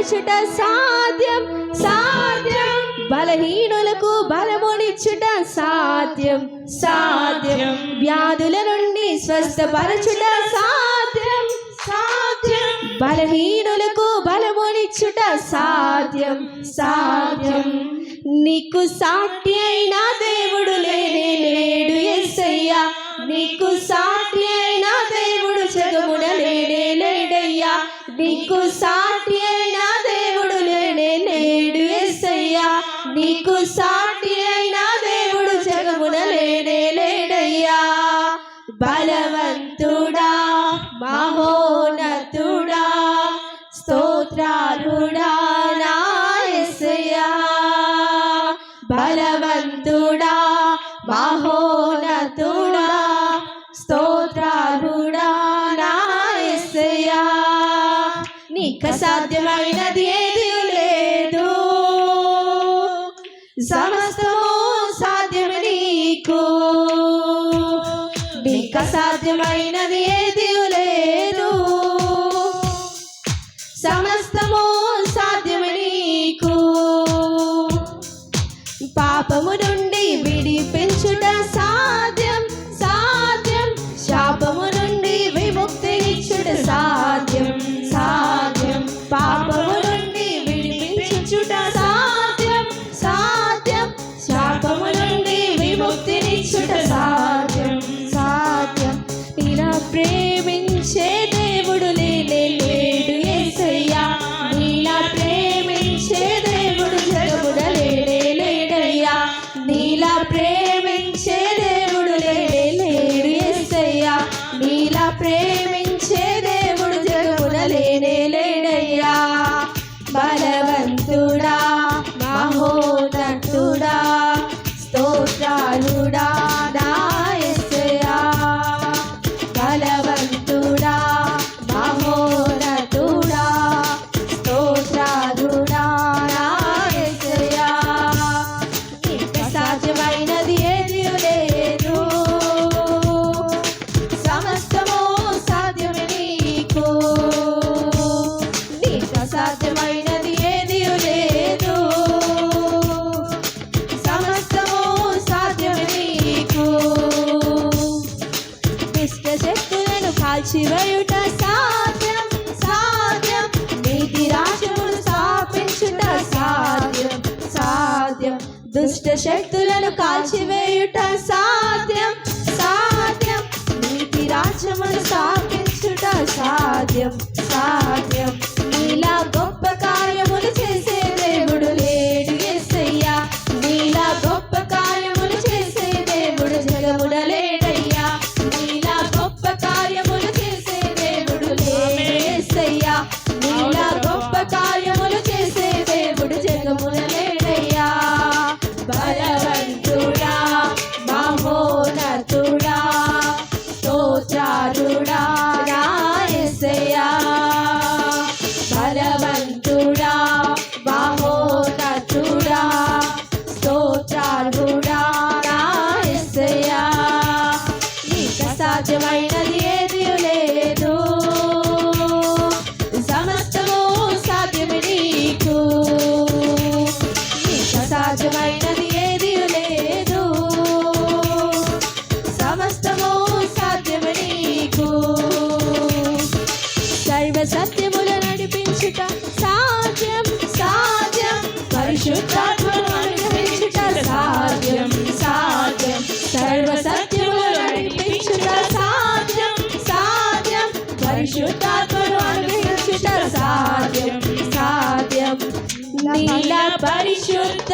స్వస్థపరచుట సాధ్యం సాధ్యం, బలహీనులకు బలమునిచ్చుట సాధ్యం సాధ్యం, వ్యాధుల నుండి స్వస్థపరచుట సాధ్యం సాధ్యం, బలహీనులకు బలమునిచ్చుట సాధ్యం సాధ్యం. నీకు సాటి అయిన దేవుడు లేనే లేడు యేసయ్యా, నీకు సాటి అయిన దేవుడు జగమున లేనే లేడయ్యా, నీకు సాటి అయిన దేవుడు లేనే లేడు యేసయ్యా, నీకు సాటి అయిన దేవుడు జగమున లేనే లేడయ్యా. బలవంతుడా మహోన్నతుడా స్తోత్రాలుడా నా యేసయ్యా, బలవంతుడా మహోన్నతుడా స్తోత్రాలుడా నా యేసయ్యా. నీకు అసాధ్యమైనది ఏది లేదు, సమస్తము సాధ్యమే నీకు. నీకు అసాధ్యమైనది ఏది లేదు, సమస్తము సాధ్యమే నీకు. పాపము నుండి విడిపించుట సాధ్యం సాధ్యం, శాపము నుండి విముక్తినిచ్చుట సాధ్యం సాధ్యం, పాపము నుండి విడిపించుట సాధ్యం సాధ్యం, శాపము నుండి విముక్తినిచ్చుట సాధ్యం సాధ్యం. ఇలా ప్రేమించే దేవుడు లేనే లేడు యేసయ్యా, నీలా ప్రేమించే దేవుడు జగమున లేనే లేడయ్యా, నీలా ప్రేమించే దేవుడు లేనే లేడు యేసయ్యా, నీలా ప్రేమించే దేవుడు జగమున లేనే లేడయ్యా. బలవంతుడా మహోన్నతుడా స్తోత్రాలుడా నా యేసయ్యా, బలవంతుడా మహోన్నతుడా స్తోత్రాలుడా నా యేసయ్యా. నీకు సాధ్యమైనది ఏది లేదు, సమస్తము సాధ్యమే నీకు. నీకు సాధ్యమైనది ఏది లేదు, సమస్తము సాధ్యమే నీకు. దుష్ట శక్తులను కాల్చివేయుట సాధ్యం సాధ్యం, నీతి రాజ్యమును స్థాపించుట సాధ్యం సాధ్యం, దుష్ట శక్తులను కాల్చివేయుట సాధ్యం సాధ్యం, నీతి రాజ్యమును స్థాపించుట సాధ్యం సాధ్యం. నీలా గొప్ప కార్యములు చేసే దేవుడు లేడు యేసయ్యా, నీలా గొప్ప కార్యములు చేసే దేవుడు జగమున లేడయ్యా, నీలా గొప్ప కార్యములు చేసే దేవుడు లేడు యేసయ్యా, నీలా గొప్ప కార్యములు చేసే దేవుడు జగమున లేడయ్యా. బలవంతుడా మహోన్నతుడా స్తోత్రాలుడా నా యేసయ్యా, బలవంతుడా మహోన్నతుడా స్తోత్రాలుడా నా యేసయ్యా. నీకు అసాధ్యమైనది ఏది లేదు, సమస్తము సాధ్యమే నీకు. నీకు అసాధ్యమైనది ఏది లేదు, సమస్తము సాధ్యమే నీకు. సర్వ సత్యములు నడిపించుట సాధ్యం సాధ్యం, పరిశుద్ధాత్మను అనుగ్రహించుట సాధ్యం సాధ్యం, సర్వ సత్యములు నడిపించుట సాధ్యం సాధ్యం, పరిశుద్ధాత్మను అనుగ్రహించుట సాధ్యం సాధ్యం. నీలా పరిశుద్ధ